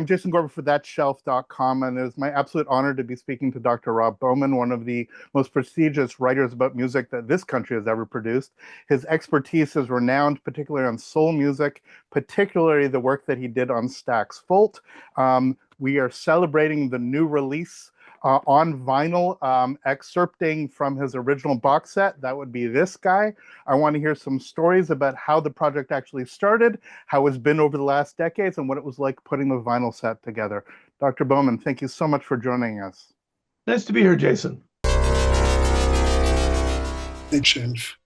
I'm Jason Gorber for thatshelf.com, and it is my absolute honor to be speaking to Dr. Rob Bowman, one of the most prestigious writers about music that this country has ever produced. His expertise is renowned, particularly on soul music, particularly the work that he did on Stax Volt. We are celebrating the new release on vinyl, excerpting from his original box set. That would be this guy. I want to hear some stories about how the project actually started, how it's been over the last decades, and what it was like putting the vinyl set together. Dr. Bowman, thank you so much for joining us. Nice to be here, Jason. Thanks, James.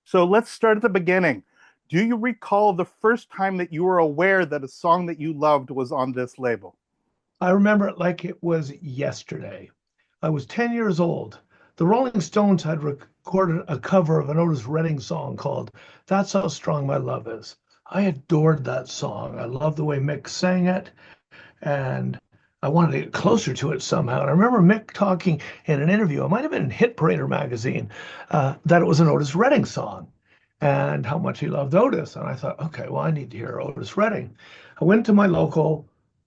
So let's start at the beginning. Do you recall the first time that you were aware that a song that you loved was on this label? I remember it like it was yesterday. I was 10 years old. The Rolling Stones had recorded a cover of an Otis Redding song called That's How Strong My Love Is. I adored that song. I loved the way Mick sang it, and I wanted to get closer to it somehow. And I remember Mick talking in an interview, it might have been in Hit Parader magazine, that it was an Otis Redding song and how much he loved Otis. And I thought, okay, well, I need to hear Otis Redding. I went to my local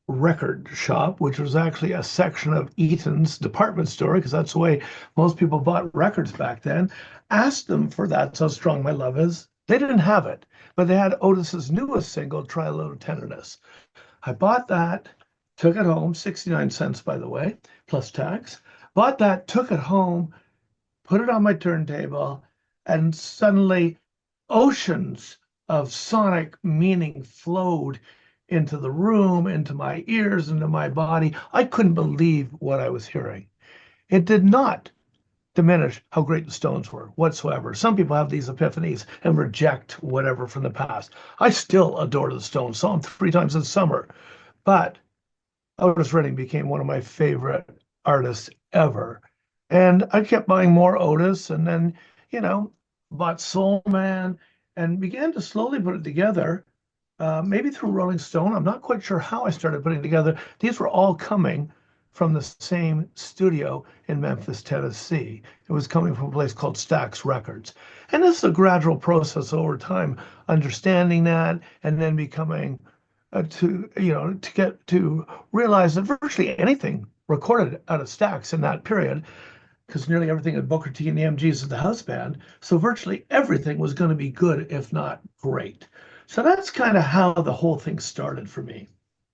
record shop, which was actually a section of Eaton's department store, because that's the way most people bought records back then, asked them for That's How Strong My Love Is. They didn't have it, but they had Otis's newest single, Try a Little Tenderness. I bought that, took it home, 69 cents, by the way, plus tax. Bought that, took it home, put it on my turntable, and suddenly oceans of sonic meaning flowed into the room, into my ears, into my body. I couldn't believe what I was hearing. It did not diminish how great the Stones were whatsoever. Some people have these epiphanies and reject whatever from the past. I still adore the Stones. Saw them 3 times this summer. But Otis Redding became one of my favorite artists ever. And I kept buying more Otis, and then, bought Soul Man and began to slowly put it together. Maybe through Rolling Stone. I'm not quite sure how I started putting it together. These were all coming from the same studio in Memphis, Tennessee. It was coming from a place called Stax Records. And this is a gradual process over time, understanding that and then becoming to get to realize that virtually anything recorded out of Stax in that period, because nearly everything at Booker T and the MGs is the house band, so virtually everything was going to be good, if not great. So that's kind of how the whole thing started for me.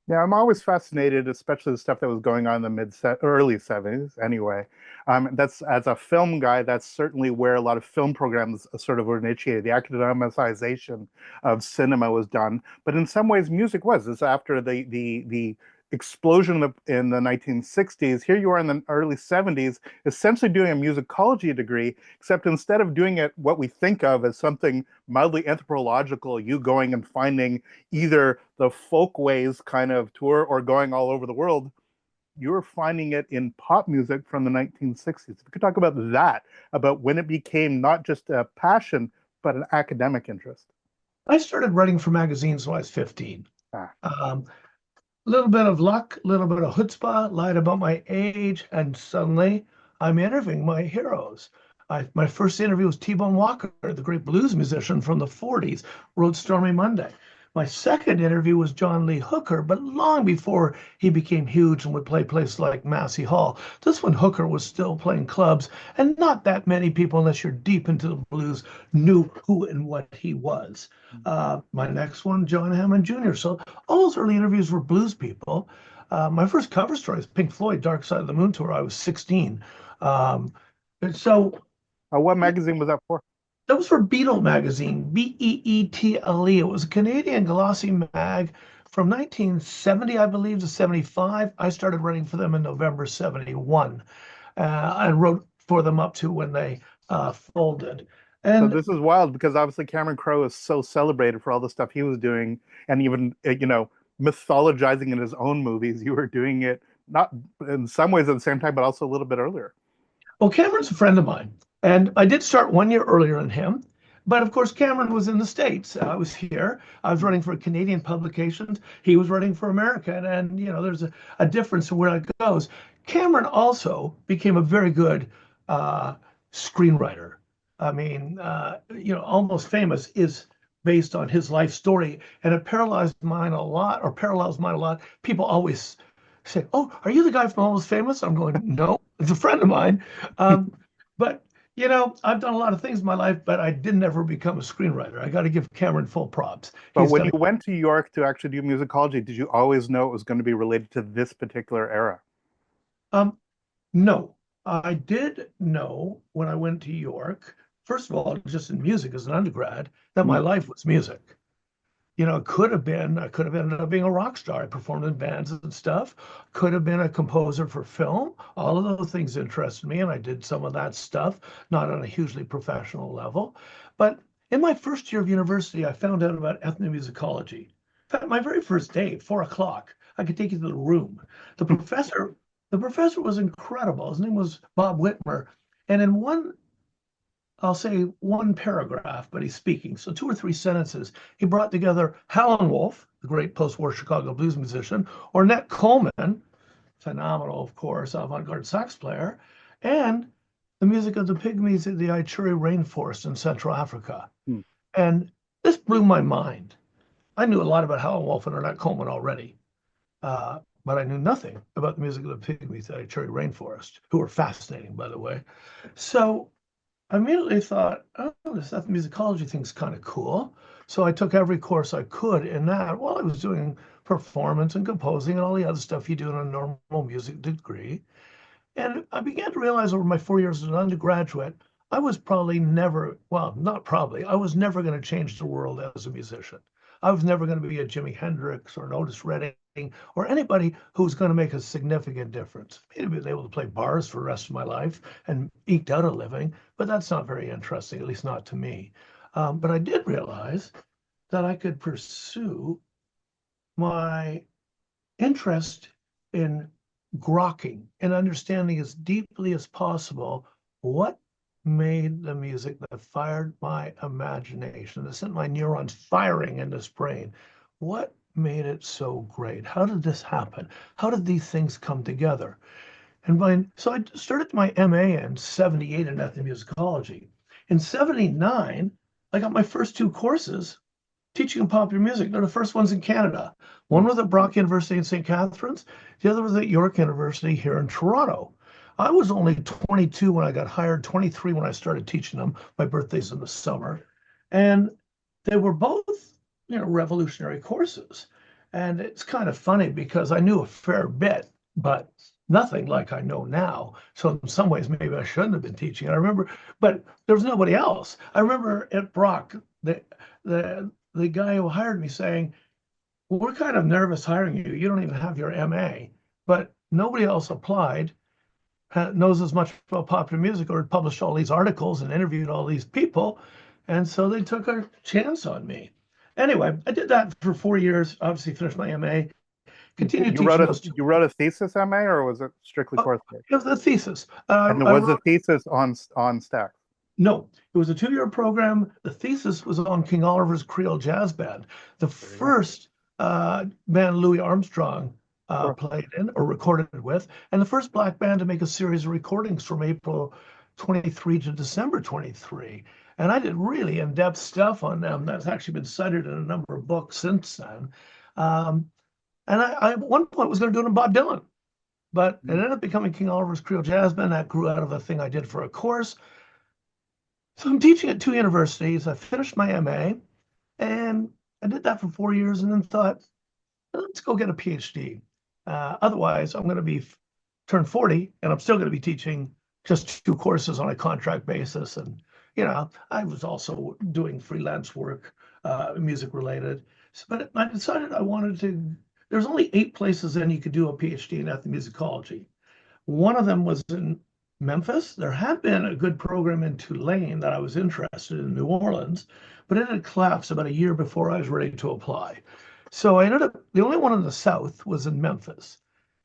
Yeah, I'm always fascinated, especially the stuff that was going on in the early 70s anyway. That's, as a film guy, that's certainly where a lot of film programs sort of were initiated. The academicization of cinema was done. But in some ways, music was. It's after the explosion in the 1960s. Here you are in the early 70s, essentially doing a musicology degree, except instead of doing it what we think of as something mildly anthropological, you going and finding either the folkways kind of tour or going all over the world, you're finding it in pop music from the 1960s. If we could talk about that, about when it became not just a passion, but an academic interest. I started writing for magazines when I was 15. Ah. Little bit of luck, little bit of chutzpah, lied about my age, and suddenly I'm interviewing my heroes. My first interview was T-Bone Walker, the great blues musician from the 40s, wrote Stormy Monday. My second interview was John Lee Hooker, but long before he became huge and would play places like Massey Hall. This one, Hooker was still playing clubs, and not that many people, unless you're deep into the blues, knew who and what he was. My next one, John Hammond Jr. So all those early interviews were blues people. My first cover story is Pink Floyd, Dark Side of the Moon tour. I was 16. What magazine was that for? That was for Beatle magazine, Beetle. It was a Canadian glossy mag from 1970, I believe, to 75. I started writing for them in November 71. I wrote for them up to when they folded. So this is wild, because obviously Cameron Crowe is so celebrated for all the stuff he was doing, and even, mythologizing in his own movies. You were doing it not in some ways at the same time, but also a little bit earlier. Well, Cameron's a friend of mine. And I did start 1 year earlier than him. But of course, Cameron was in the States. I was here. I was writing for Canadian publications. He was writing for American. And, there's a difference in where it goes. Cameron also became a very good screenwriter. I mean, Almost Famous is based on his life story, and it paralyzed mine a lot, or parallels mine a lot. People always say, "Oh, are you the guy from Almost Famous?" I'm going, "No, it's a friend of mine." But I've done a lot of things in my life, but I didn't ever become a screenwriter. I got to give Cameron full props. But He's when done. you went to York to actually do musicology, did you always know it was going to be related to this particular era? Um, no, I did know when I went to York, first of all, just in music as an undergrad, that my Mm. life was music. It could have been, I could have ended up being a rock star. I performed in bands and stuff. Could have been a composer for film. All of those things interested me, and I did some of that stuff, not on a hugely professional level. But in my first year of university, I found out about ethnomusicology. In fact, my very first day, 4 o'clock, I could take you to the room. The professor, the professor was incredible. His name was Bob Whitmer. And in I'll say one paragraph, but he's speaking. So 2 or 3 sentences. He brought together Howlin' Wolf, the great post-war Chicago blues musician, Ornette Coleman, phenomenal, of course, avant-garde sax player, and the music of the Pygmies of the Ituri rainforest in Central Africa. Mm. And this blew my mind. I knew a lot about Howlin' Wolf and Ornette Coleman already, but I knew nothing about the music of the Pygmies of the Ituri rainforest, who were fascinating, by the way. So I immediately thought, oh, this ethnomusicology thing's kind of cool. So I took every course I could in that while I was doing performance and composing and all the other stuff you do in a normal music degree. And I began to realize over my 4 years as an undergraduate, I was probably never, well, not probably, I was never going to change the world as a musician. I was never going to be a Jimi Hendrix or an Otis Redding or anybody who's going to make a significant difference. Maybe been able to play bars for the rest of my life and eked out a living, but that's not very interesting, at least not to me. But I did realize that I could pursue my interest in grokking and understanding as deeply as possible what made the music that fired my imagination, that sent my neurons firing in this brain. What made it so great? How did this happen? How did these things come together? So I started my MA in 78 in ethnomusicology. In 79, I got my first 2 courses teaching popular music. They're the first ones in Canada. One Mm. was at Brock University in St. Catharines. The other was at York University here in Toronto. I was only 22 when I got hired, 23 when I started teaching them. My birthday's in the summer. And they were both, revolutionary courses. And it's kind of funny because I knew a fair bit, but nothing like I know now. So in some ways, maybe I shouldn't have been teaching. I remember, but there was nobody else. I remember at Brock, the guy who hired me saying, well, we're kind of nervous hiring you. You don't even have your MA, but nobody else applied, knows as much about popular music or had published all these articles and interviewed all these people. And so they took a chance on me. Anyway, I did that for 4 years, obviously finished my MA, continued You wrote teaching a those. you wrote a thesis MA, or was it strictly coursework? It was a thesis. And I was the wrote, thesis on Stax? no, it was a 2-year program. The thesis was on King Oliver's Creole Jazz Band, the There you go. first band Louis Armstrong Sure. played in or recorded with, and the first black band to make a series of recordings from April 23 to December 23. And I did really in-depth stuff on them that's actually been cited in a number of books since then. Um, and I at one point was going to do it on Bob Dylan, but it Mm. ended up becoming King Oliver's Creole Jazz Band. That grew out of a thing I did for a course. So I'm teaching at 2 universities. I finished my MA and I did that for 4 years and then thought, let's go get a PhD. Otherwise, I'm going to be turn 40 and I'm still going to be teaching just 2 courses on a contract basis. And, I was also doing freelance work, music related. But I decided I wanted to, there's only 8 places then you could do a PhD in ethnomusicology. One of them was in Memphis. There had been a good program in Tulane that I was interested in New Orleans, but it had collapsed about a year before I was ready to apply. So I ended up, the only one in the South was in Memphis.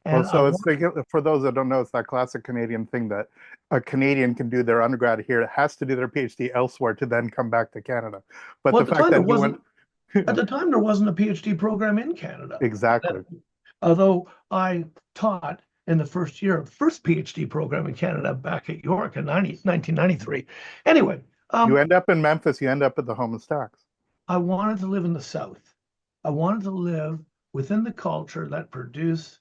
Well, And I so it's wanted, for those that don't know, it's that classic Canadian thing that a Canadian can do their undergrad here, has to do their PhD elsewhere to then come back to Canada. But well, the fact that you went at the time, there wasn't a PhD program in Canada. exactly. Although I taught in the first year of the first PhD program in Canada back at York in 1993. Anyway, You end up in Memphis, you end up at the home of Stax. I wanted to live in the South. I wanted to live within the culture that produced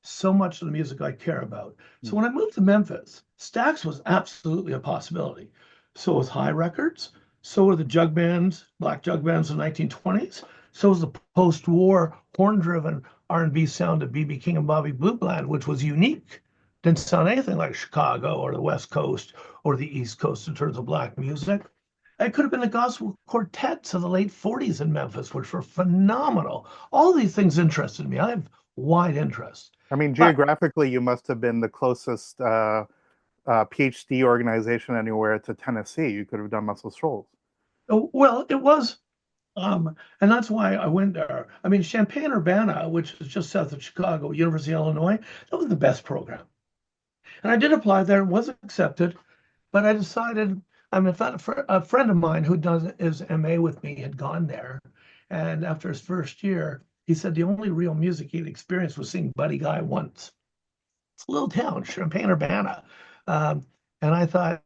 so much of the music I care about. So Mm. when I moved to Memphis, Stax was absolutely a possibility. So was High Records. So were the jug bands, black jug bands in the 1920s. So was the post-war horn-driven R&B sound of B.B. King and Bobby Blue Bland, which was unique. Didn't sound anything like Chicago or the West Coast or the East Coast in terms of black music. It could have been the gospel quartets of the late 40s in Memphis, which were phenomenal. All these things interested me. I have wide interest. I mean, But geographically, you must have been the closest PhD organization anywhere to Tennessee. You could have done muscle strolls. well, it was, and that's why I went there. I mean, Champaign-Urbana, which is just south of Chicago, University of Illinois, that was the best program. And I did apply there and was accepted, but I decided, I mean, a friend of mine who does his MA with me had gone there. And after his first year, he said the only real music he'd experienced was seeing Buddy Guy once. It's a little town, Champaign-Urbana. Um, and I thought,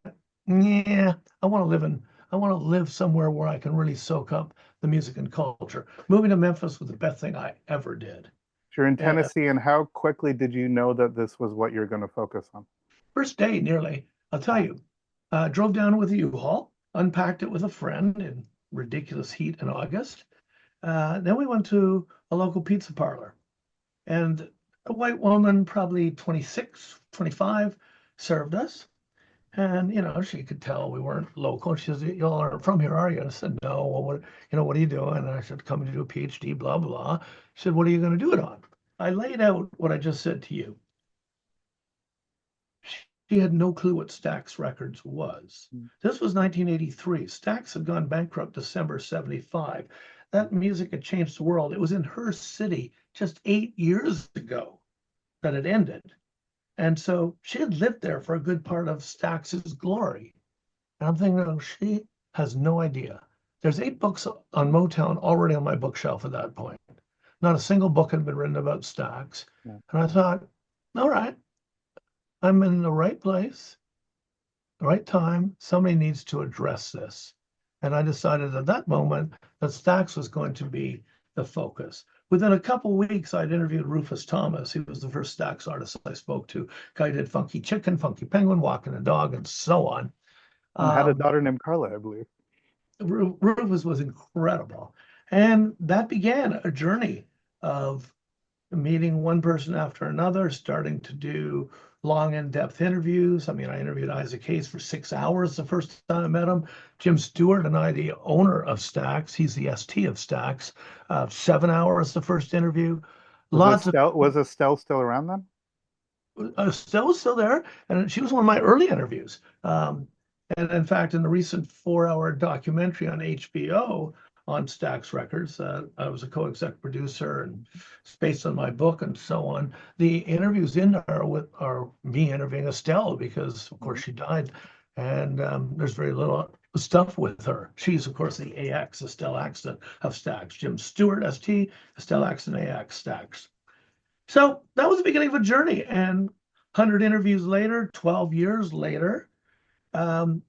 yeah, I want to live somewhere where I can really soak up the music and culture. Moving to Memphis was the best thing I ever did. You're in And Tennessee, and how quickly did you know that this was what you're going to focus on? first day, nearly, I'll tell you, drove down with a U-Haul, unpacked it with a friend in ridiculous heat in August. Then we went to a local pizza parlor, and a white woman, probably 26, 25, served us. And, she could tell we weren't local. She says, "You all aren't from here, are you?" And I said, "No." "Well, what are you doing?" And I said, "Coming to do a PhD, blah, blah." She said, "What are you going to do it on?" I laid out what I just said to you. She had no clue what Stax Records was. Mm. This was 1983. Stax had gone bankrupt December 75. That music had changed the world. It was in her city just 8 years ago that it ended. And so she had lived there for a good part of Stax's glory. And I'm thinking, oh, she has no idea. There's 8 books on Motown already on my bookshelf at that point. Not a single book had been written about Stax. Yeah. And I thought, all right, I'm in the right place, the right time. Somebody needs to address this. And I decided at that moment that Stax was going to be the focus. Within a couple of weeks, I'd interviewed Rufus Thomas. He was the first Stax artist I spoke to. Guy did Funky Chicken, Funky Penguin, Walking the Dog, and so on. And had a Um, daughter named Carla, I believe. Rufus was incredible. And that began a journey of meeting one person after another, starting to do long, in-depth interviews. I mean, I interviewed Isaac Hayes for 6 hours the first time I met him. Jim Stewart and I, the owner of Stax, he's the ST of Stax, 7 hours the first interview. Lots of Was Estelle still around then? Estelle was still there, and she was one of my early interviews. And in fact, in the recent 4-hour documentary on HBO on Stax Records, I was a co-exec producer, and it's based on my book and so on. The interviews in there are me interviewing Estelle because, of course, she died, and there's very little stuff with her. She's, of course, the AX, Estelle Axton of Stax. Jim Stewart, ST, Estelle Axton, AX, Stax. So that was the beginning of a journey. And 100 interviews later, 12 years later, um,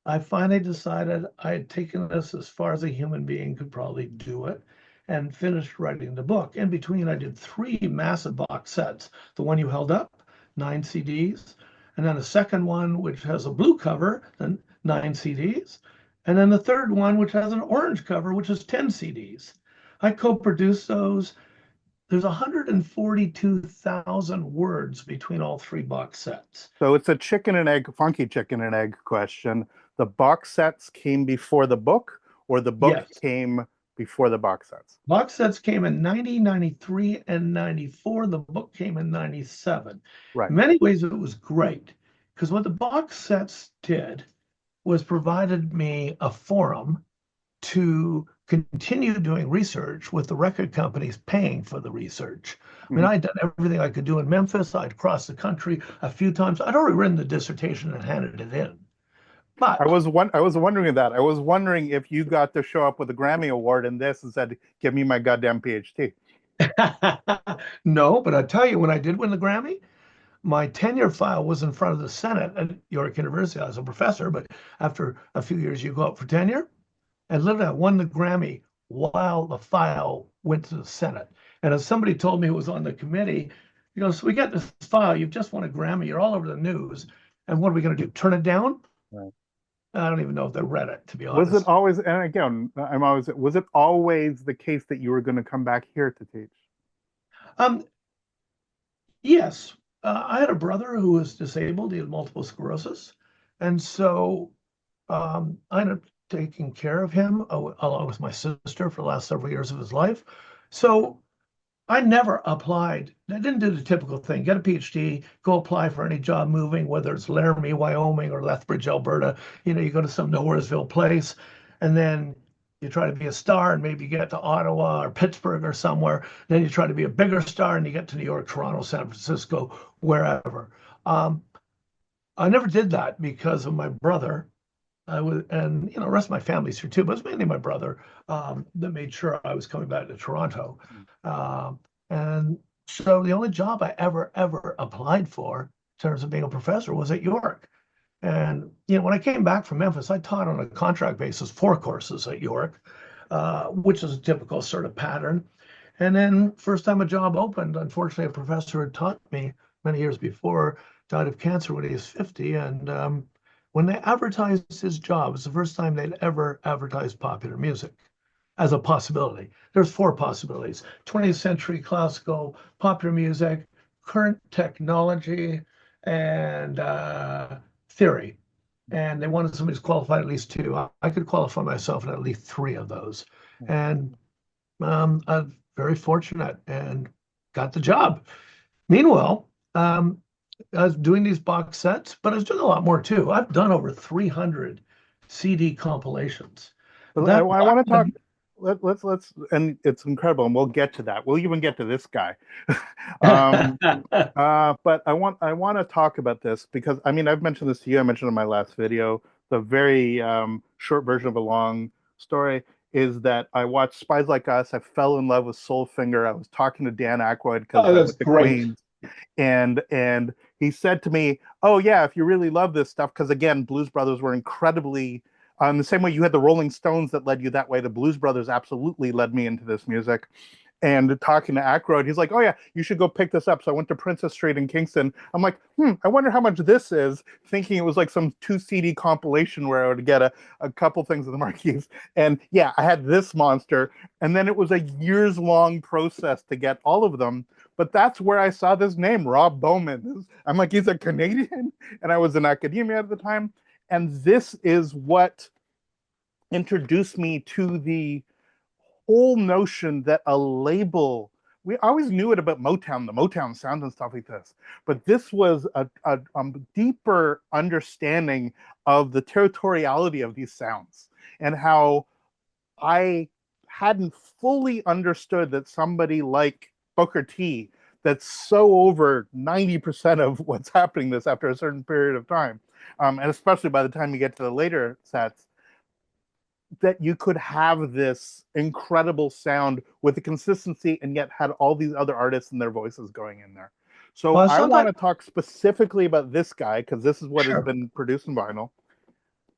I finally decided I had taken this as far as a human being could probably do it and finished writing the book. In between, I did 3 massive box sets. The one you held up, 9 CDs, and then a second one, which has a blue cover, and 9 CDs, and then the third one, which has an orange cover, which is 10 CDs. I co-produced those. There's 142,000 words between all 3 box sets. So it's a chicken and egg, funky chicken and egg question. The box sets came before the book, or the book Yes. came before the box sets? Box sets came in 90, 93, and 94. The book came in 97. Right. In many ways, it was great because what the box sets did was provided me a forum to continue doing research with the record companies paying for the research. I mean, Mhm. I'd done everything I could do in Memphis. I'd crossed the country a few times. I'd already written the dissertation and handed it in. But I was wondering that. I was wondering if you got to show up with a Grammy Award in this and said, "Give me my goddamn PhD." no, but I tell you, when I did win the Grammy, my tenure file was in front of the Senate at York University. I was a professor, but after a few years, you go up for tenure. And literally, I won the Grammy while the file went to the Senate. And as somebody told me who was on the committee, so we got this file, you've just won a Grammy, you're all over the news. And what are we going to do? Turn it down? Right. I don't even know if they read it, to be Was it honest. always, and again, was it always the case that you were going to come back here to teach? Um, yes, I had a brother who was disabled. He had multiple sclerosis. And so I ended up taking care of him along with my sister for the last several years of his life. So I never applied. I didn't do the typical thing, get a PhD, go apply for any job moving, whether it's Laramie, Wyoming, or Lethbridge, Alberta. You go to some Nowheresville place, and then you try to be a star and maybe get to Ottawa or Pittsburgh or somewhere. Then you try to be a bigger star and you get to New York, Toronto, San Francisco, wherever. Um, I never did that because of my brother. I was, and the rest of my family's here too, but it's mainly my brother that made sure I was coming back to Toronto. Um, and so the only job I ever applied for in terms of being a professor was at York. And when I came back from Memphis, I taught on a contract basis 4 courses at York, which is a typical sort of pattern. And then first time a job opened, unfortunately, a professor had taught me many years before, died of cancer when he was 50. And when they advertised his job, it was the first time they'd ever advertised popular music as a possibility. There's 4 possibilities: 20th century classical, popular music, current technology, and theory. And they wanted somebody who's qualified at least 2. I could qualify myself in at least 3 of those. And I'm very fortunate and got the job. Meanwhile, I was doing these box sets, but I was doing a lot more too. I've done over 300 CD compilations. But That I want to talk. Let's, and it's incredible, and we'll get to that. We'll even get to this guy. um, but I want to talk about this because I mean I've mentioned this to you. I mentioned in my last video. The very short version of a long story is that I watched Spies Like Us. I fell in love with Soulfinger. I was talking to Dan Aykroyd because Oh, I that's went to great. Queens, and he said to me, "Oh yeah, if you really love this stuff, because again, Blues Brothers were incredibly the same way you had the Rolling Stones that led you that way. The Blues Brothers absolutely led me into this music." And talking to Aykroyd, he's like, "Oh yeah, you should go pick this up." So I went to Princess Street in Kingston. I'm like, I wonder how much this is, thinking it was like some 2 CD compilation where I would get a couple things of the Marquis. And yeah, I had this monster. And then it was a years long process to get all of them. But that's where I saw this name, Rob Bowman. I'm like, he's a Canadian. And I was in academia at the time. And this is what introduced me to the whole notion that a label, we always knew it about Motown, the Motown sound and stuff like this, but this was a deeper understanding of the territoriality of these sounds and how I hadn't fully understood that somebody like Booker T, that's so over 90% of what's happening this after a certain period of time, and especially by the time you get to the later sets, that you could have this incredible sound with the consistency and yet had all these other artists and their voices going in there. So Well, I I saw want that. to talk specifically about this guy because this is what has Sure. been produced in vinyl.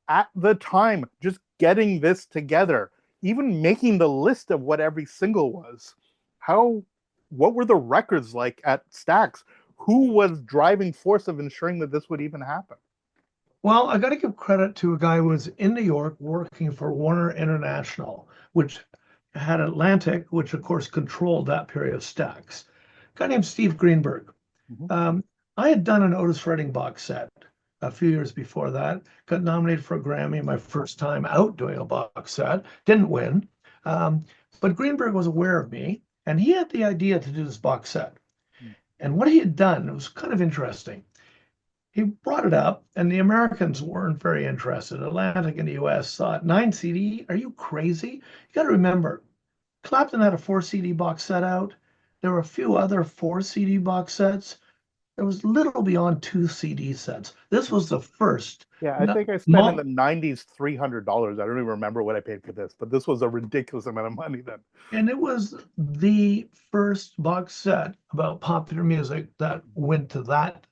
At the time, just getting this together, even making the list of what every single was, how, what were the records like at Stax? Who was driving force of ensuring that this would even happen? Well, I got to give credit to a guy who was in New York working for Warner International, which had Atlantic, which of course controlled that period of Stax. A guy named Steve Greenberg. Mm-hmm. Um, I had done an Otis Redding box set a few years before that, got nominated for a Grammy my first time out doing a box set, didn't win. Um, but Greenberg was aware of me and he had the idea to do this box set. And what he had done, it was kind of interesting. He brought it up, and the Americans weren't very interested. Atlantic in the US thought, 9 CD? Are you crazy? You got to remember, Clapton had a 4 CD box set out. There were a few other 4 CD box sets. There was little beyond 2 CD sets. This was the first. Yeah, I No, think I spent in the 90s $300. I don't even remember what I paid for this, but this was a ridiculous amount of money then. and it was the first box set about popular music that went to that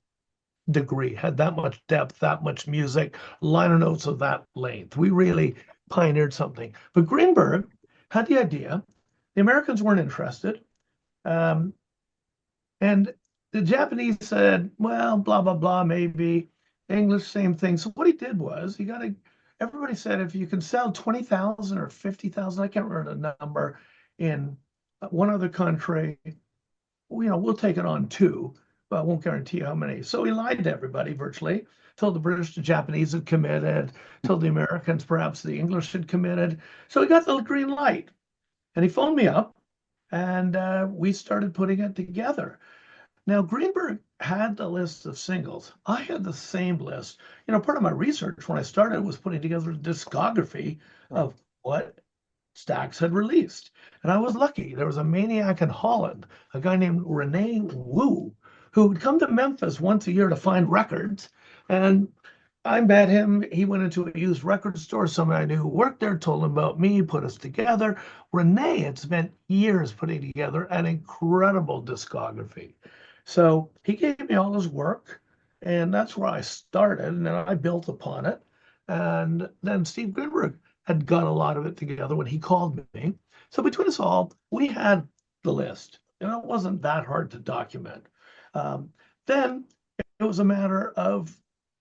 degree, had that much depth, that much music, liner notes of that length. We really pioneered something. But Greenberg had the idea. The Americans weren't interested. Um, and the Japanese said, well, blah, blah, blah, maybe. English, same thing. So what he did was everybody said, if you can sell 20,000 or 50,000, I can't remember the number, in one other country, we'll take it on too, but I won't guarantee how many. So he lied to everybody virtually, told the British the Japanese had committed, told the Americans perhaps the English had committed. So he got the green light and he phoned me up and we started putting it together. Now, Greenberg had the list of singles. I had the same list. Part of my research when I started was putting together a discography of what Stax had released. And I was lucky. There was a maniac in Holland, a guy named Rene Wu, who would come to Memphis once a year to find records. And I met him. He went into a used record store. Someone I knew who worked there told him about me, put us together. Rene had spent years putting together an incredible discography. So he gave me all his work, and that's where I started. And then I built upon it. And then Steve Greenberg had got a lot of it together when he called me. So between us all, we had the list. It wasn't that hard to document. Then it was a matter of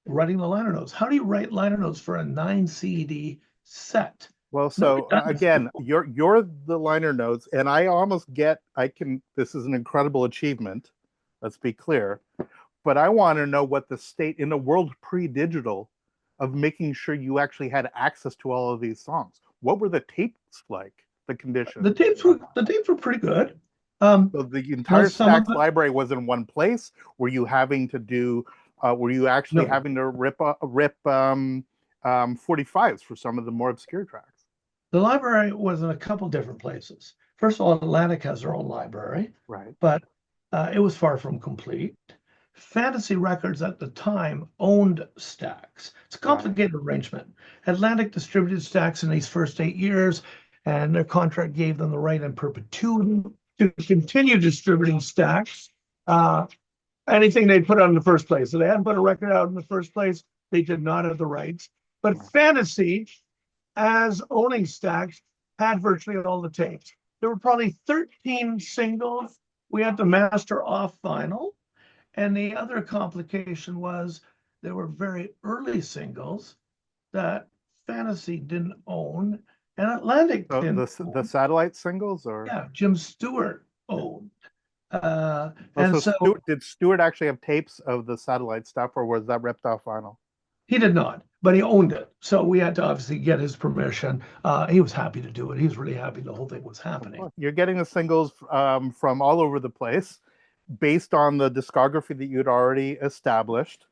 writing the liner notes. How do you write liner notes for a 9 CD set? Well, Nobody so does. again, you're the liner notes, and I almost get I can. This is an incredible achievement. Let's be clear, but I want to know what the state in the world pre-digital of making sure you actually had access to all of these songs. What were the tapes like? The condition. The tapes were pretty good. So the entire Some of Stax library was in one place. Were you having to do? Were you actually no, having to rip 45s for some of the more obscure tracks? the library was in a couple different places. First of all, Atlantic has their own library, Right. but it was far from complete. Fantasy Records at the time owned Stax. It's a complicated arrangement. Atlantic distributed Stax in these first 8 years, and their contract gave them the right in perpetuity to continue distributing Stax. Anything they'd put out in the first place. So they hadn't put a record out in the first place. They did not have the rights. But Fantasy, as owning Stax, had virtually all the tapes. There were probably 13 singles we had to master off vinyl. And the other complication was there were very early singles that Fantasy didn't own and Atlantic So didn't the satellite singles, or yeah, Jim Stewart owned. also And so Did Stewart actually have tapes of the satellite stuff, or was that ripped off vinyl? he did not, but he owned it. So we had to obviously get his permission. He was happy to do it. He was really happy the whole thing was happening. You're getting the singles from all over the place, based on the discography that you'd already established.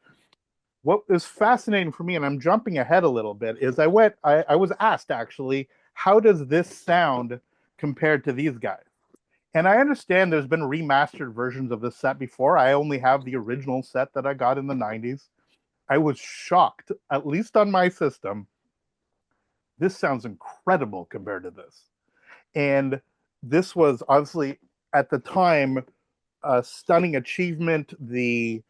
What is fascinating for me, and I'm jumping ahead a little bit, is I was asked actually, how does this sound compared to these guys? And I understand there's been remastered versions of this set before. I only have the original set that I got in the 90s. I was shocked, at least on my system. This sounds incredible compared to this. And this was obviously at the time a stunning achievement, the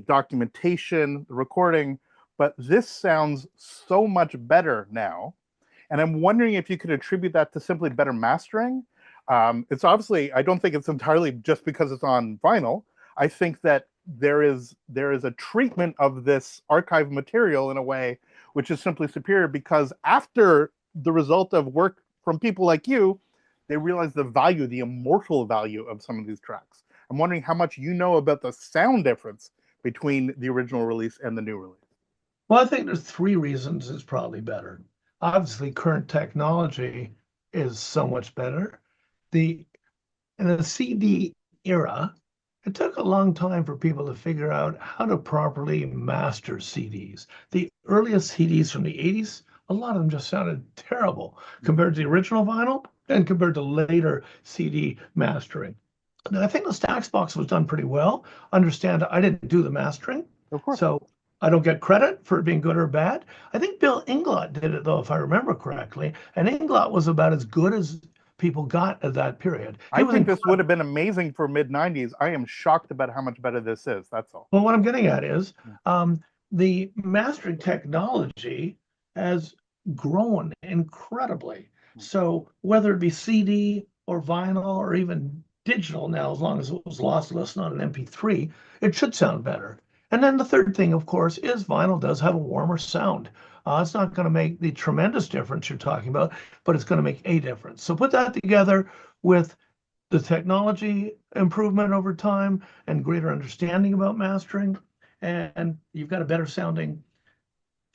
documentation, the recording, but this sounds so much better now. And I'm wondering if you could attribute that to simply better mastering. It's obviously, I don't think it's entirely just because it's on vinyl. I think that there is a treatment of this archive material in a way which is simply superior, because after the result of work from people like you, they realize the value, the immortal value of some of these tracks. I'm wondering how much you know about the sound difference between the original release and the new release. Well, I think there's 3 reasons it's probably better. Obviously, current technology is so much better. In the CD era, it took a long time for people to figure out how to properly master CDs. The earliest CDs from the 80s, a lot of them just sounded terrible compared to the original vinyl and compared to later CD mastering. And I think the Stax box was done pretty well. Understand, I didn't do the mastering, Of course. so I don't get credit for it being good or bad. I think Bill Inglot did it, though, if I remember correctly. And Inglot was about as good as people got at that period. I think this would have been amazing for mid 90s. I am shocked about how much better this is. That's all. Well, what I'm getting at is the mastering technology has grown incredibly. So whether it be CD or vinyl or even digital now, as long as it was lossless, not an MP3, it should sound better. And then the third thing, of course, is vinyl does have a warmer sound. It's not going to make the tremendous difference you're talking about, but it's going to make a difference. So put that together with the technology improvement over time and greater understanding about mastering, and you've got a better sounding.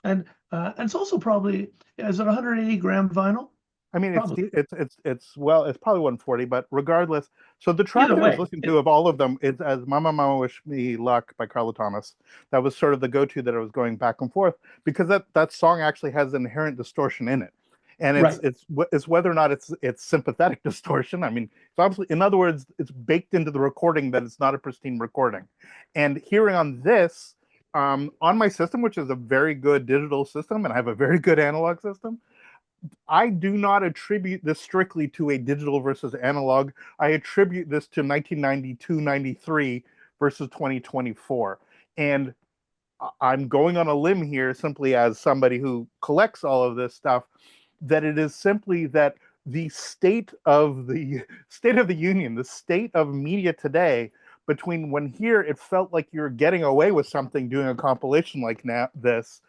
And it's also probably, is it 180-gram vinyl? I mean, Probably. it's well, it's probably 140, but regardless. So the track Either that I was way, listening to of all of them is as "Mama Mama Wish Me Luck" by Carla Thomas. That was sort of the go-to that I was going back and forth because that song actually has inherent distortion in it, and right. it's whether or not it's sympathetic distortion. I mean, it's obviously, in other words, it's baked into the recording that it's not a pristine recording, and hearing on this. On my system, which is a very good digital system, and I have a very good analog system, I do not attribute this strictly to a digital versus analog. I attribute this to 1992, 93 versus 2024. And I'm going on a limb here simply as somebody who collects all of this stuff, that it is simply that the state of the union, the state of media today, between when here it felt like you're getting away with something doing a compilation like this,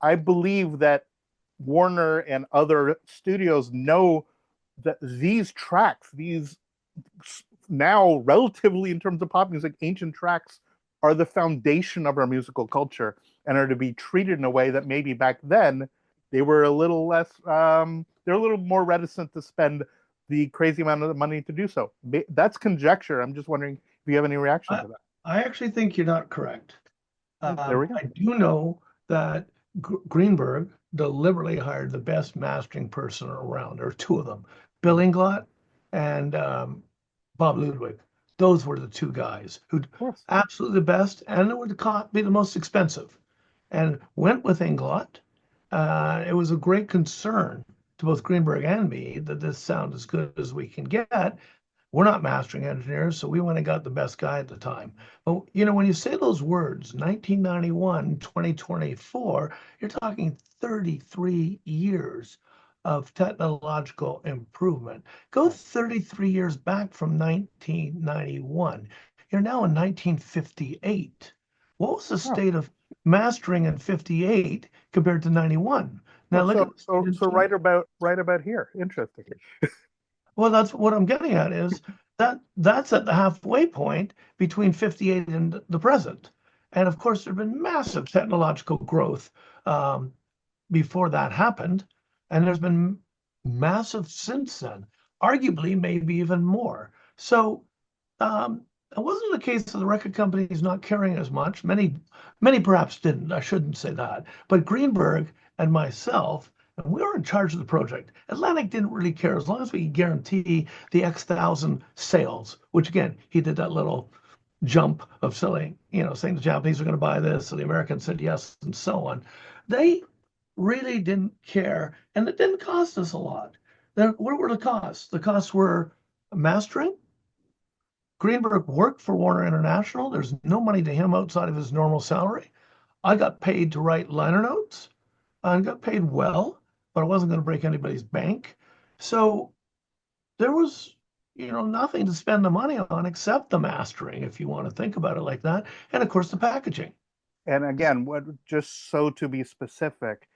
I believe that Warner and other studios know that these tracks, these now relatively in terms of pop music, ancient tracks, are the foundation of our musical culture and are to be treated in a way that maybe back then they were a little less, they're a little more reticent to spend the crazy amount of money to do so. That's conjecture. I'm just wondering if you have any reaction I, to that. I actually think you're not correct. There we go. I do know that Greenberg deliberately hired the best mastering person around. There are two of them, Bill Inglot and Bob Ludwig. Those were the two guys who Of course. absolutely the best and would be the most expensive, and went with Inglot. It was a great concern to both Greenberg and me that this sound as good as we can get. We're not mastering engineers, so we went and got the best guy at the time. But when you say those words, 1991, 2024, you're talking 33 years of technological improvement. Go 33 years back from 1991. You're now in 1958. What was the Oh. state of mastering in 58 compared to 91? Now Oh, look at so right about here. Interesting. well, that's what I'm getting at is that's at the halfway point between 58 and the present. And of course, there's been massive technological growth before that happened, and there's been massive since then, arguably maybe even more. So it wasn't the case of the record companies not caring as much. Many perhaps didn't. I shouldn't say that. But Greenberg and myself, and we were in charge of the project. Atlantic didn't really care as long as we could guarantee the X thousand sales, which again, he did that little jump of saying the Japanese are going to buy this, and the Americans said yes, and so on. They really didn't care, and it didn't cost us a lot. Then what were the costs? The costs were mastering. Greenberg worked for Warner International. There's no money to him outside of his normal salary. I got paid to write liner notes. I got paid well, but I wasn't going to break anybody's bank. So there was, nothing to spend the money on except the mastering, if you want to think about it like that. And of course, the packaging. And again, just so to be specific,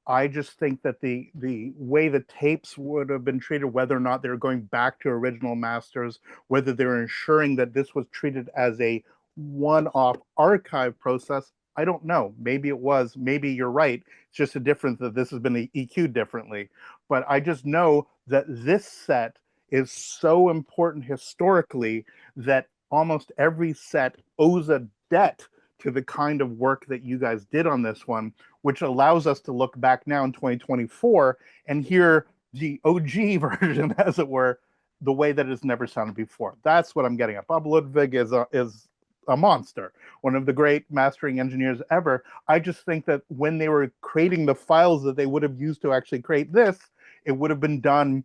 I just think that the way the tapes would have been treated, whether or not they're going back to original masters, whether they're ensuring that this was treated as a one-off archive process, I don't know. Maybe it was. Maybe you're right. It's just a difference that this has been EQ'd differently. But I just know that this set is so important historically that almost every set owes a debt to the kind of work that you guys did on this one, which allows us to look back now in 2024 and hear the OG version, as it were, the way that it's never sounded before. That's what I'm getting at. Bob Ludwig is a monster, one of the great mastering engineers ever. I just think that when they were creating the files that they would have used to actually create this, it would have been done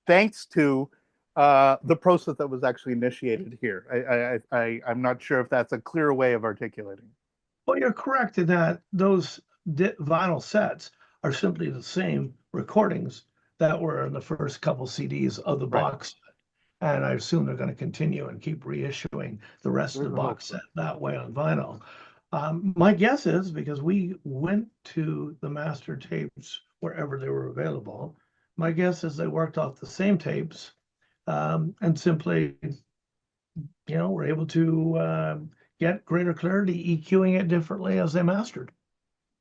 thanks to the process that was actually initiated here. I'm not sure if that's a clear way of articulating. Well, you're correct in that those vinyl sets are simply the same recordings that were in the first couple CDs of the Right. box set. And I assume they're going to continue and keep reissuing the rest of There's the a hope. box set that way on vinyl. My guess is because we went to the master tapes wherever they were available, my guess is they worked off the same tapes and simply, were able to get greater clarity, EQing it differently as they mastered.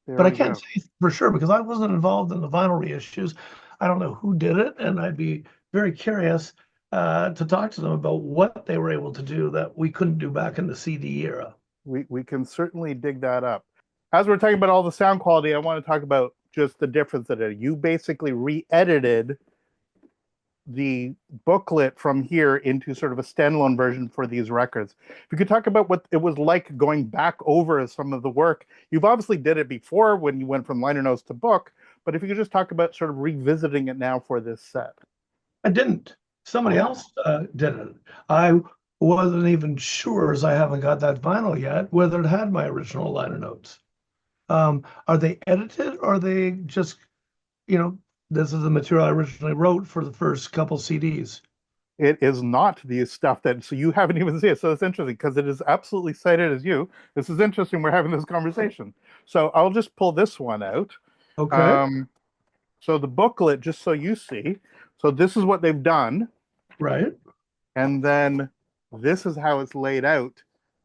There But I we can't go. say for sure because I wasn't involved in the vinyl reissues. I don't know who did it, and I'd be very curious to talk to them about what they were able to do that we couldn't do back in the CD era. We can certainly dig that up. As we're talking about all the sound quality, I want to talk about just the difference that you basically re-edited the booklet from here into sort of a standalone version for these records. If you could talk about what it was like going back over some of the work. You've obviously did it before when you went from liner notes to book, but if you could just talk about sort of revisiting it now for this set. I didn't. Somebody Oh, else did it. I wasn't even sure, as I haven't got that vinyl yet, whether it had my original liner notes. Are they edited or are they just, this is the material I originally wrote for the first couple CDs? it is not the stuff that, so you haven't even seen it. So it's interesting because it is absolutely cited as you. This is interesting. We're having this conversation. So I'll just pull this one out. Okay, Um, so the booklet, just so you see, so this is what they've done. right. And then this is how it's laid out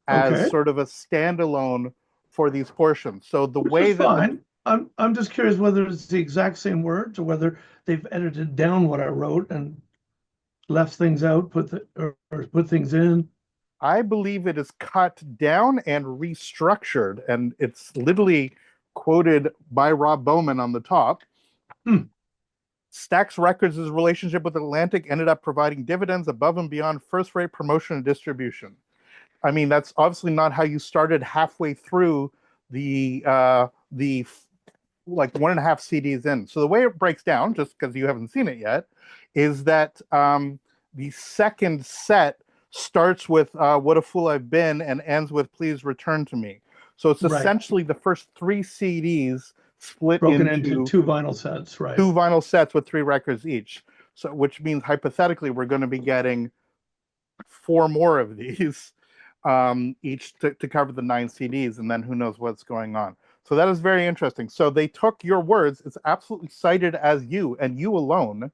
as Okay, sort of a standalone for these portions. So the which is way that the fine. I'm just curious whether it's the exact same words or whether they've edited down what I wrote and left things out, or put things in. I believe it is cut down and restructured, and it's literally quoted by Rob Bowman on the top. Hmm, Stax Records' relationship with Atlantic ended up providing dividends above and beyond first-rate promotion and distribution. I mean, that's obviously not how you started halfway through the like 1.5 CDs in. So the way it breaks down, just because you haven't seen it yet, is that the second set starts with "What a Fool I've Been" and ends with "Please Return to Me." So it's right. essentially the first 3 CDs split Broken into into two vinyl sets, right. 2 vinyl sets with 3 records each. So, which means hypothetically, we're going to be getting 4 more of these each to cover the 9 CDs, and then who knows what's going on. So that is very interesting. So they took your words; it's absolutely cited as you and you alone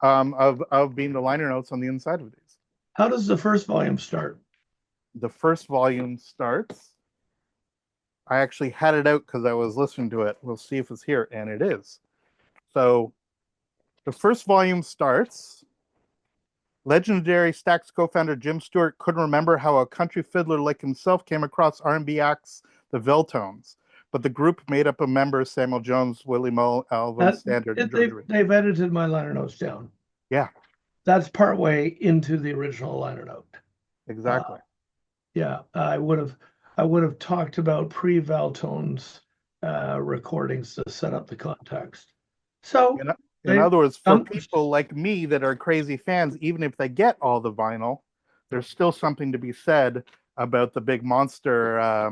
of being the liner notes on the inside of these. How does the first volume start? The first volume starts. I actually had it out because I was listening to it. We'll see if it's here, and it is. So the first volume starts. Legendary Stax co-founder Jim Stewart couldn't remember how a country fiddler like himself came across R&B acts, the Veltones, but the group made up of members Samuel Jones, Willie Mull, Alvin Standard, and George They've Reed. edited my liner notes down. Yeah, That's partway into the original liner note. Uh, exactly. yeah, I would have talked about pre-Valtones recordings to set up the context. So In, in they other words, for um, people like me that are crazy fans, even if they get all the vinyl, there's still something to be said about the big monster,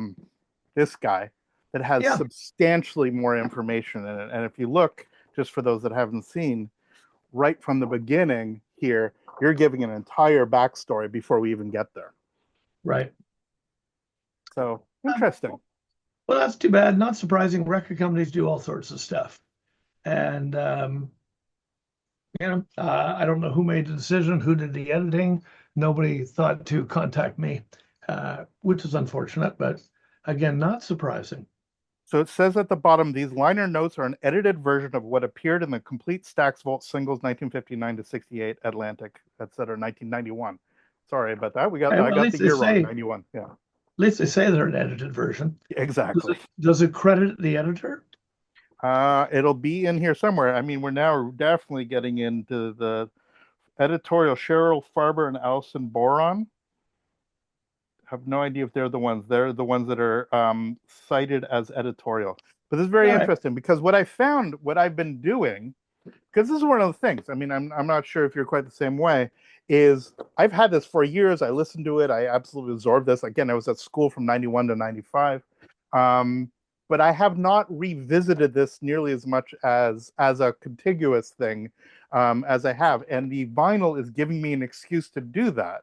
this guy, that has yeah, substantially more information in it. And if you look, just for those that haven't seen, right from the beginning here, you're giving an entire backstory before we even get there. right. So Um, interesting. well, that's too bad. Not surprising. Record companies do all sorts of stuff, and I don't know who made the decision, who did the editing. Nobody thought to contact me, which is unfortunate, but again, not surprising. So it says at the bottom, these liner notes are an edited version of what appeared in the complete Stax Vault singles 1959 to 68 Atlantic, etc. 1991. Sorry about that. Okay, I well, got the year wrong. 91. Yeah, at least they say they're an edited version. Does exactly. it credit the editor? It'll be in here somewhere. I mean, we're now definitely getting into the editorial. Cheryl Farber and Alison Boron. Have no idea if they're the ones. They're the ones that are cited as editorial. But this is very All right. interesting because what I found, what I've been doing, because this is one of the things. I mean, I'm not sure if you're quite the same way. Is I've had this for years. I listened to it. I absolutely absorbed this. Again, I was at school from 91 to 95. but I have not revisited this nearly as much as a contiguous thing as I have, and the vinyl is giving me an excuse to do that.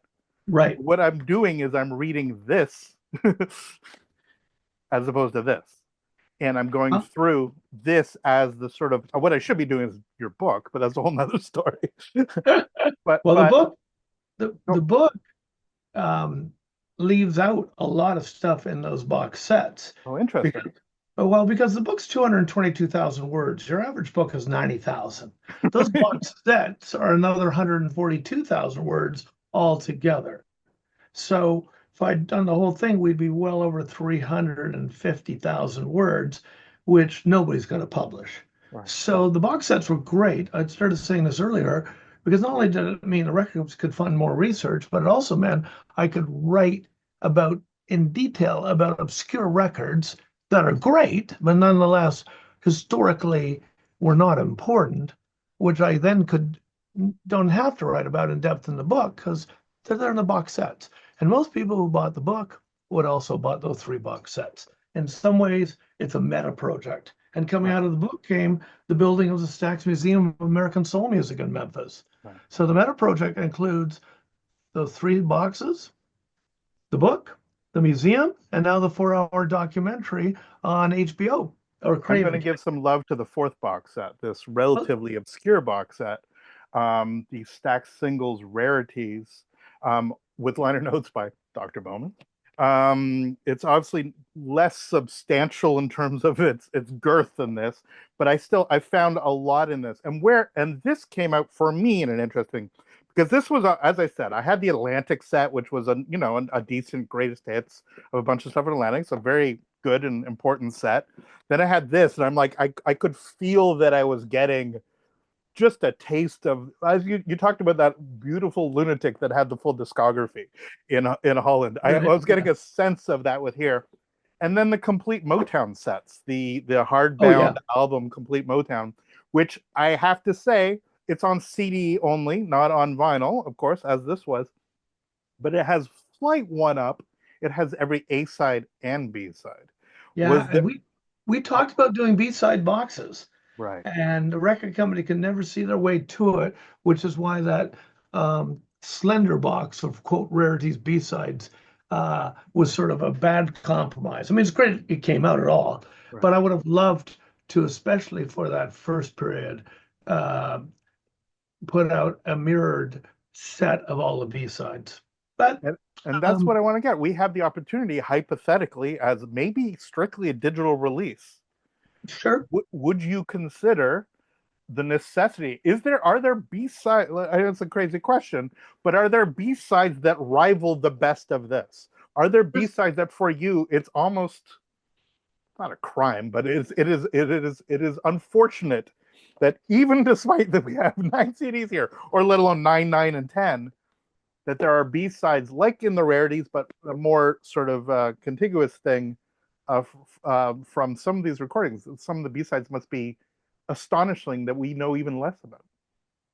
Right. What I'm doing is I'm reading this as opposed to this, and I'm going Uh, through this as the sort of what I should be doing is your book, but that's a whole nother story. but well, the but book, the oh, book um, leaves out a lot of stuff in those box sets oh, because, interesting. well, because the book's 222,000 words. Your average book is 90,000. Those box sets are another 142,000 words altogether. So if I'd done the whole thing, we'd be well over 350,000 words, which nobody's going to publish. Right. So the box sets were great. I started saying this earlier because not only did it mean the records could fund more research, but it also meant I could write about in detail about obscure records that are great, but nonetheless historically were not important, which I then could don't have to write about in depth in the book because they're there in the box sets. And most people who bought the book would also bought those three box sets. In some ways, it's a meta project. And coming Right. out of the book came the building of the Stax Museum of American Soul Music in Memphis. Right. So the meta project includes those three boxes, the book, the museum, and now the 4-hour documentary on HBO or I'm going Crave. to give some love to the fourth box set, this relatively obscure box set, the Stax Singles Rarities, with liner notes by Dr. Bowman. It's obviously less substantial in terms of its girth than this, but I found a lot in this, and this came out for me in an interesting, because this was as I said, I had the Atlantic set, which was a decent greatest hits of a bunch of stuff in Atlantic, so very good and important set. Then I had this, and I'm like, I could feel that I was getting just a taste of, as you talked about, that beautiful lunatic that had the full discography in Holland. I was getting Yeah. a sense of that with here, and then the complete Motown sets, the Oh, hardbound yeah. album, complete Motown, which I have to say it's on CD only, not on vinyl, of course, as this was, but it has slight one up. It has every A side and B side. Yeah. Was And that we talked about doing B-side boxes. right? And the record company can never see their way to it, which is why that slender box of quote rarities B-sides was sort of a bad compromise. I mean, it's great it came out at all, Right. but I would have loved to, especially for that first period, uh, put out a mirrored set of all the B-sides. But And that's um, what I want to get. We have the opportunity, hypothetically, as maybe strictly a digital release. sure, Would you consider the necessity? Are there B sides? It's a crazy question, but are there B sides that rival the best of this? Are there B there's sides that for you it's almost not a crime, but it is unfortunate that even despite that we have 9 CDs here, or let alone 9, 9, and 10, that there are B sides like in the rarities, but a more sort of contiguous thing from some of these recordings. Some of the B sides must be astonishing that we know even less about.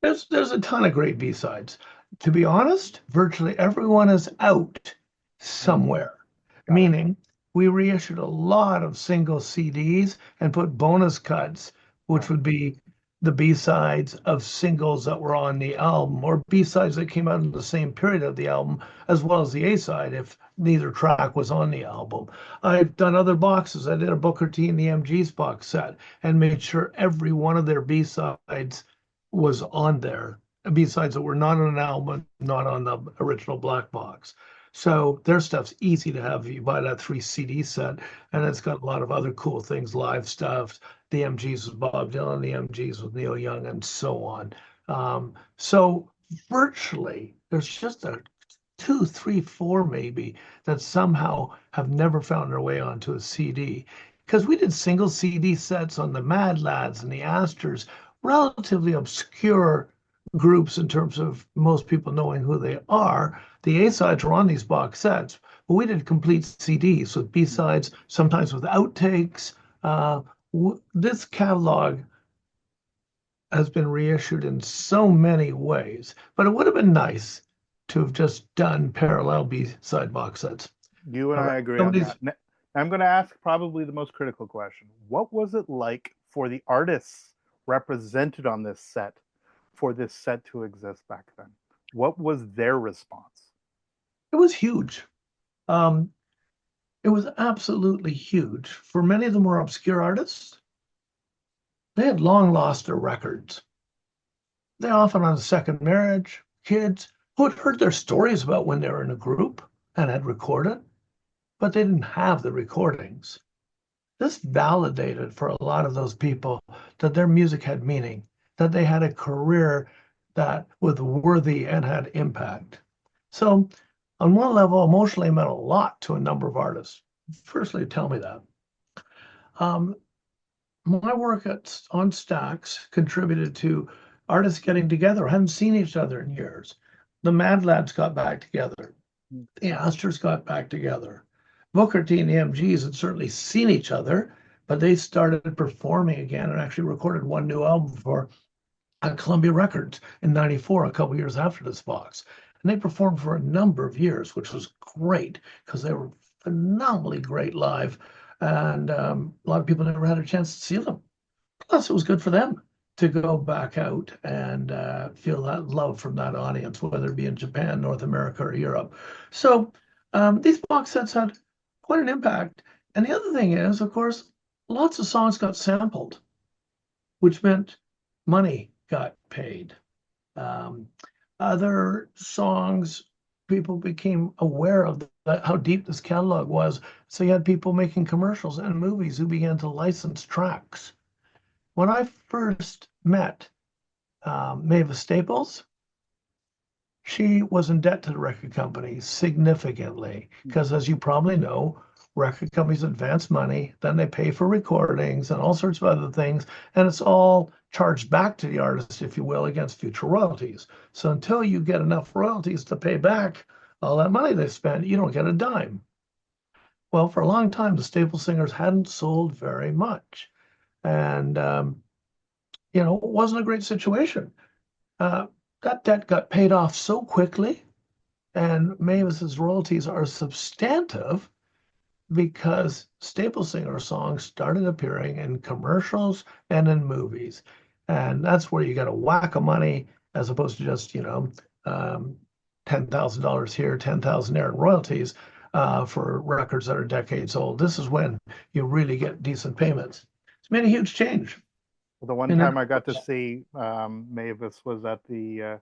there's a ton of great B-sides. To be honest, virtually everyone is out Mm, somewhere, got it. meaning we reissued a lot of single CDs and put bonus cuts, which Right. would be the B-sides of singles that were on the album or B-sides that came out in the same period of the album, as well as the A-side if neither track was on the album. I've done other boxes. I did a Booker T and the MG's box set and made sure every one of their B-sides was on there. B-sides that were not on an album, not on the original black box. So their stuff's easy to have. You buy that 3 CD set, and Right. it's got a lot of other cool things, live stuff. The MGs with Bob Dylan, the MGs with Neil Young, and so on. So virtually, there's just a two, three, four maybe that somehow have never found their way onto a CD. Because we did single CD sets on the Mad Lads and the Astors, relatively obscure groups in terms of most people knowing who they are. The A sides were on these box sets, but we did complete CDs with B Mm. sides, sometimes with outtakes. This catalog has been reissued in so many ways, but it would have been nice to have just done parallel B side box sets. You and All I right. agree on Somebody's that. I'm going to ask probably the most critical question. What was it like for the artists represented on this set for this set to exist back then? What was their response? It was huge. Um, it was absolutely huge. For many of the more obscure artists, they had long lost their records. They often on a second marriage, kids who had heard their stories about when they were in a group and had recorded, but they didn't have the recordings. This validated for a lot of those people that their music had meaning, that they had a career that was worthy and had impact. So, on one level, emotionally, it meant a lot to a number of artists. Firstly, tell me that. Um, my work on Stax contributed to artists getting together, hadn't seen each other in years. The Mad Lads got back together. The Astors got back together. Booker T and the MGs had certainly seen each other, but they started performing again and actually recorded one new album for Columbia Records in '94, a couple years after this Fox. And they performed for a number of years, which was great because they were phenomenally great live. And a lot of people never had a chance to see them. Plus, it was good for them to go back out and feel that love from that audience, whether it be in Japan, North America, or Europe. So these box sets had quite an impact. And the other thing is, of course, lots of songs got sampled, which meant money got paid. Um, other songs, people became aware of how deep this catalog was. So you had people making commercials and movies who began to license tracks. When I first met Mavis Staples, she was in debt to the record company significantly because, as you probably know, record companies advance money, then they pay for recordings and all sorts of other things, and it's all charged back to the artist, if you will, against future royalties. So until you get enough royalties to pay back all that money they spent, you don't get a dime. Well, for a long time, the Staples singers hadn't sold very much. And it wasn't a great situation. That debt got paid off so quickly, and Mavis's royalties are substantive because staple singer songs started appearing in commercials and in movies. And that's where you get a whack of money as opposed to just, $10,000 here, 10,000 there in royalties for records that are decades old. This is when you really get decent payments. It's made a huge change. The one And time I got to see Mavis was at the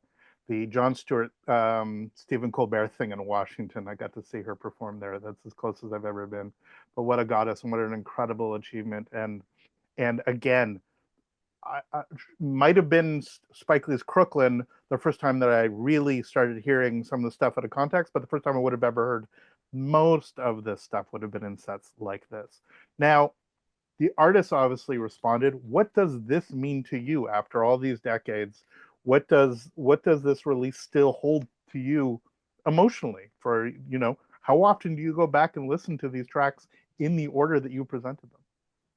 Jon Stewart Stephen Colbert thing in Washington. I got to see her perform there. That's as close as I've ever been. But what a goddess and what an incredible achievement. And again, I might have been Spike Lee's Crooklyn the first time that I really started hearing some of the stuff out of context, but the first time I would have ever heard most of this stuff would have been in sets like this. Now, the artists obviously responded. What does this mean to you after all these decades? What does this release still hold to you emotionally? For how often do you go back and listen to these tracks in the order that you presented them?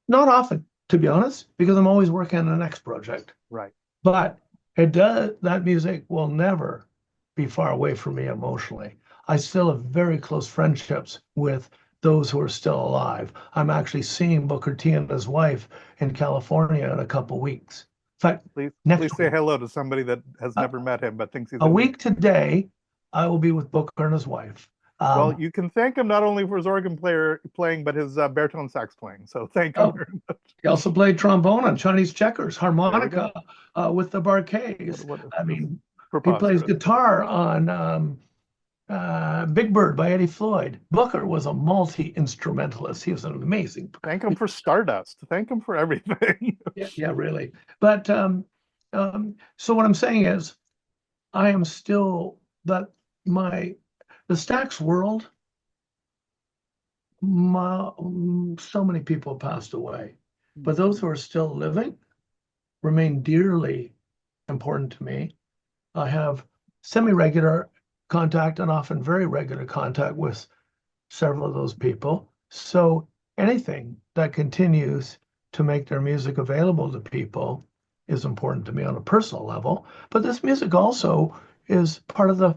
not often, to be honest, because I'm always working on the next project. Right. But that music will never be far away from me emotionally. I still have very close friendships with those who are still alive. I'm actually seeing Booker T and his wife in California in a couple weeks. In fact, Please next say week, hello to somebody that has never met him but thinks he's a week today, I will be with Booker and his wife. Well, you can thank him not only for his organ playing, but his baritone sax playing. So thank him very much. He also played trombone on Chinese checkers, harmonica with the Barquets. He plays guitar on Big Bird by Eddie Floyd. Booker was a multi-instrumentalist. He was an amazing. Thank him for Stardust. Thank him for everything. Yeah, really. But so what I'm saying is, I am still the Stax world. So many people have passed away, but those who are still living remain dearly important to me. I have semi-regular contact and often very regular contact with several of those people. So anything that continues to make their music available to people is important to me on a personal level. But this music also is part of the,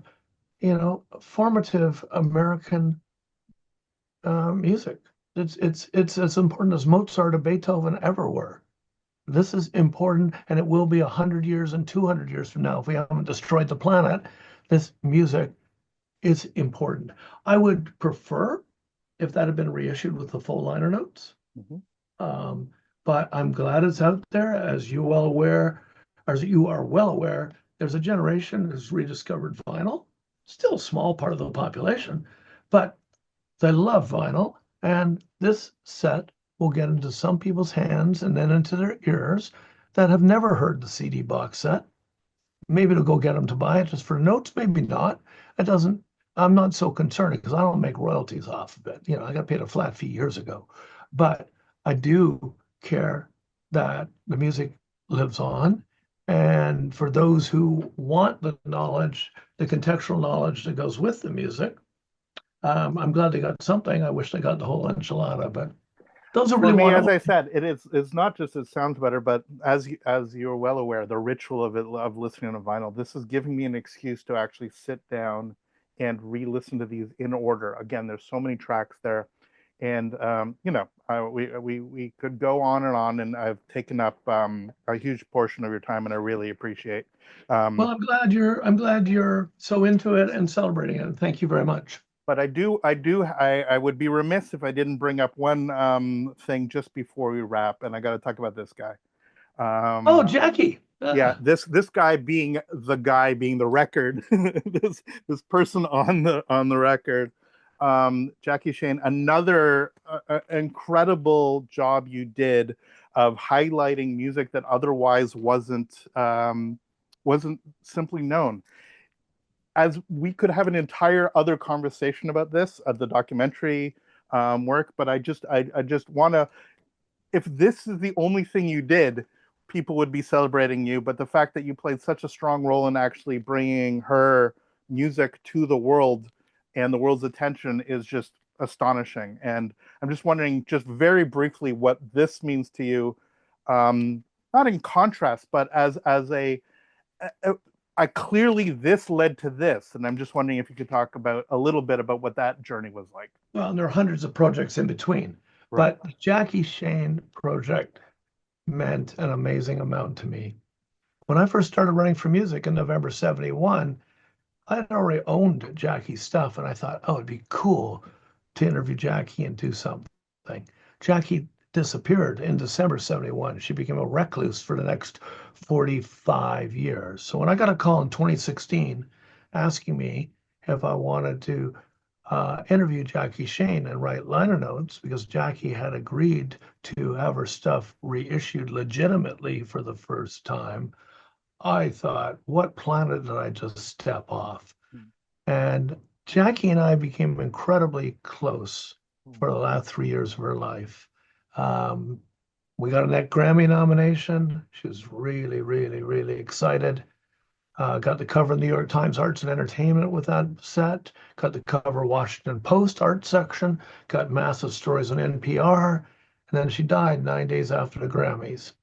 formative American music. It's as important as Mozart or Beethoven ever were. This is important, and it will be 100 years and 200 years from now if we haven't destroyed the planet. This music is important. I would prefer if that had been reissued with the full liner notes. Mhm. Um, but I'm glad it's out there. As you are well aware, there's a generation who's rediscovered vinyl. Still a small part of the population, but they love vinyl. And this set will get into some people's hands and then into their ears that have never heard the CD box set. Maybe it'll go get them to buy it just for notes, maybe not. It doesn't, I'm not so concerned because I don't make royalties off of it. I got paid a flat fee years ago. But I do care that the music lives on. And for those who want the knowledge, the contextual knowledge that goes with the music, I'm glad they got something. I wish they got the whole enchilada, but those who For really me, want as it, I said, it's not just it sounds better, but as you're well aware, the ritual of it of listening to vinyl, this is giving me an excuse to actually sit down and re-listen to these in order. Again, there's so many tracks there, and we could go on, and I've taken up a huge portion of your time, and I really appreciate. well, Um, I'm glad you're so into it and celebrating it. Thank you very much. but I would be remiss if I didn't bring up one thing just before we wrap, and I got to talk about this guy. Oh, Um, Jackie. yeah, this guy being the record, this person on the record, Jackie Shane, another incredible job you did of highlighting music that otherwise wasn't simply known. As we could have an entire other conversation about this, the documentary work, but I just want to, if this is the only thing you did, people would be celebrating you. But the fact that you played such a strong role in actually bringing her music to the world and the world's attention is just astonishing. And I'm just wondering, just very briefly, what this means to you, um, not in contrast, but as a I clearly this led to this, and I'm just wondering if you could talk about a little bit about what that journey was like. Well, and there are hundreds of projects in between, Right. but the Jackie Shane project meant an amazing amount to me. When I first started running for music in November 71, I had already owned Jackie's stuff, and I thought, oh, it'd be cool to interview Jackie and do something. Jackie disappeared in December 71. She became a recluse for the next 45 years. So when I got a call in 2016 asking me if I wanted to interview Jackie Shane and write liner notes because Jackie had agreed to have her stuff reissued legitimately for the first time, I thought, what planet did I just step off? And Jackie and I became incredibly close for the last 3 years of her life. Um, we got a Grammy nomination. She was really, really, really excited. Got the cover of the New York Times Arts and Entertainment with that set. Got the cover of Washington Post art section. Got massive stories on NPR. And then she died 9 days after the Grammys.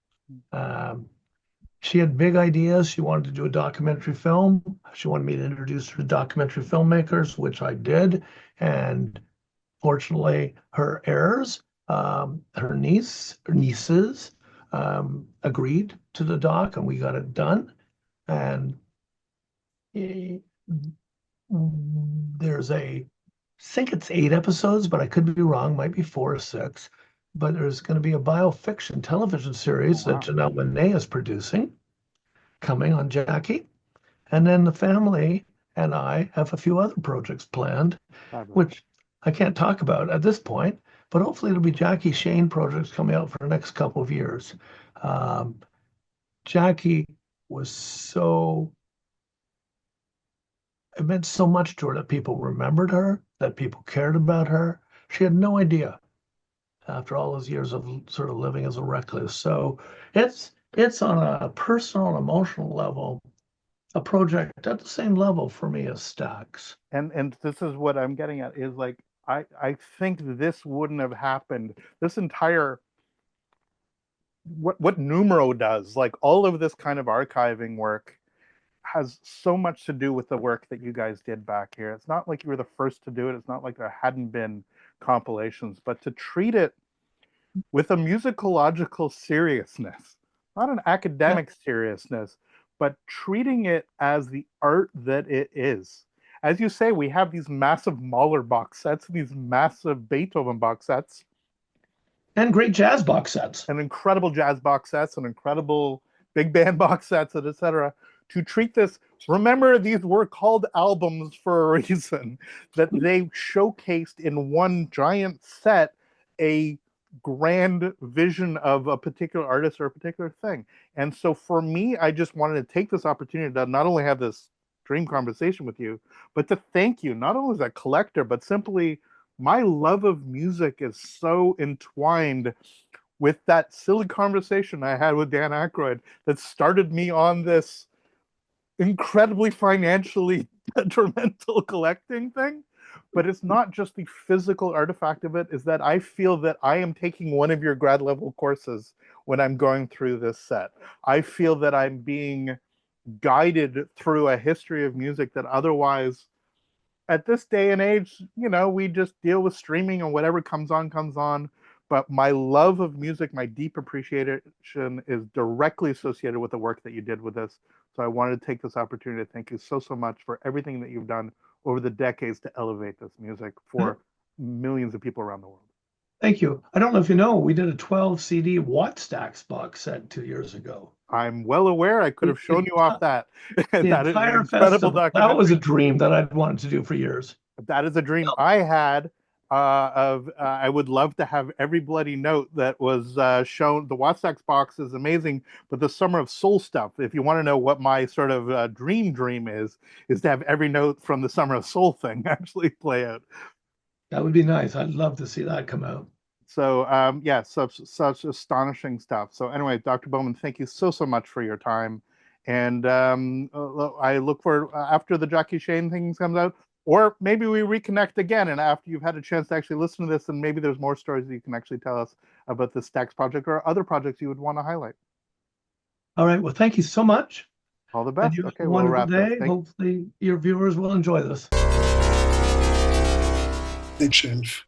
Um, she had big ideas. She wanted to do a documentary film. She wanted me to introduce her to documentary filmmakers, which I did. And fortunately, her heirs, her nieces, agreed to the doc, and we got it done. And eh, there's I think it's 8 episodes, but I could be wrong, might be 4 or 6. But there's going to be a biofiction television Oh series that wow. Janelle Monáe is producing coming on Jackie. And then the family and I have a few other projects planned, Fabulous. which I can't talk about at this point, but hopefully it'll be Jackie Shane projects coming out for the next couple of years. Um, Jackie was so, it meant so much to her that people remembered her, that people cared about her. She had no idea after all those years of sort of living as a recluse. So it's on a personal and emotional level, a project at the same level for me as Stax. And this is what I'm getting at is like I think this wouldn't have happened. This entire what Numero does, like all of this kind of archiving work has so much to do with the work that you guys did back here. It's not like you were the first to do it. It's not like there hadn't been compilations, but to treat it with a musicological seriousness, not an academic seriousness, but treating it as the art that it is. As you say, we have these massive Mahler box sets, these massive Beethoven box sets, and great jazz box sets, and incredible jazz box sets, and incredible big band box sets, etc. To treat this, remember, these were called albums for a reason, that they showcased in one giant set a grand vision of a particular artist or a particular thing. And so for me, I just wanted to take this opportunity to not only have this dream conversation with you, but to thank you, not only as a collector, but simply my love of music is so entwined with that silly conversation I had with Dan Aykroyd that started me on this incredibly financially detrimental collecting thing. But it's not just the physical artifact of it, is that I feel that I am taking one of your grad level courses when I'm going through this set. I feel that I'm being guided through a history of music that otherwise, at this day and age, we just deal with streaming and whatever comes on, comes on. But my love of music, my deep appreciation is directly associated with the work that you did with this. So I wanted to take this opportunity to thank you so much for everything that you've done over the decades to elevate this music for millions of people around the world. Thank you. I don't know if you know, we did a 12 CD Stax box set 2 years ago. I'm well aware. I could have shown you off that. The That is an entire incredible festival. documentary. That was a dream that I'd wanted to do for years. That is a dream I had. I would love to have every bloody note that was shown. The Stax box is amazing, but the Summer of Soul stuff, if you want to know what my sort of dream is to have every note from the Summer of Soul thing actually play out. That would be nice. I'd love to see that come out. So yeah, such astonishing stuff. So anyway, Dr. Bowman, thank you so much for your time, and I look for after the Jackie Shane thing comes out. Or maybe we reconnect again, and after you've had a chance to actually listen to this, and maybe there's more stories that you can actually tell us about the Stax project or other projects you would want to highlight. All right. Well, thank you so much. All the best. And you okay, have a we'll wonderful wrap day. this. Hopefully your viewers will enjoy this. Thanks, James.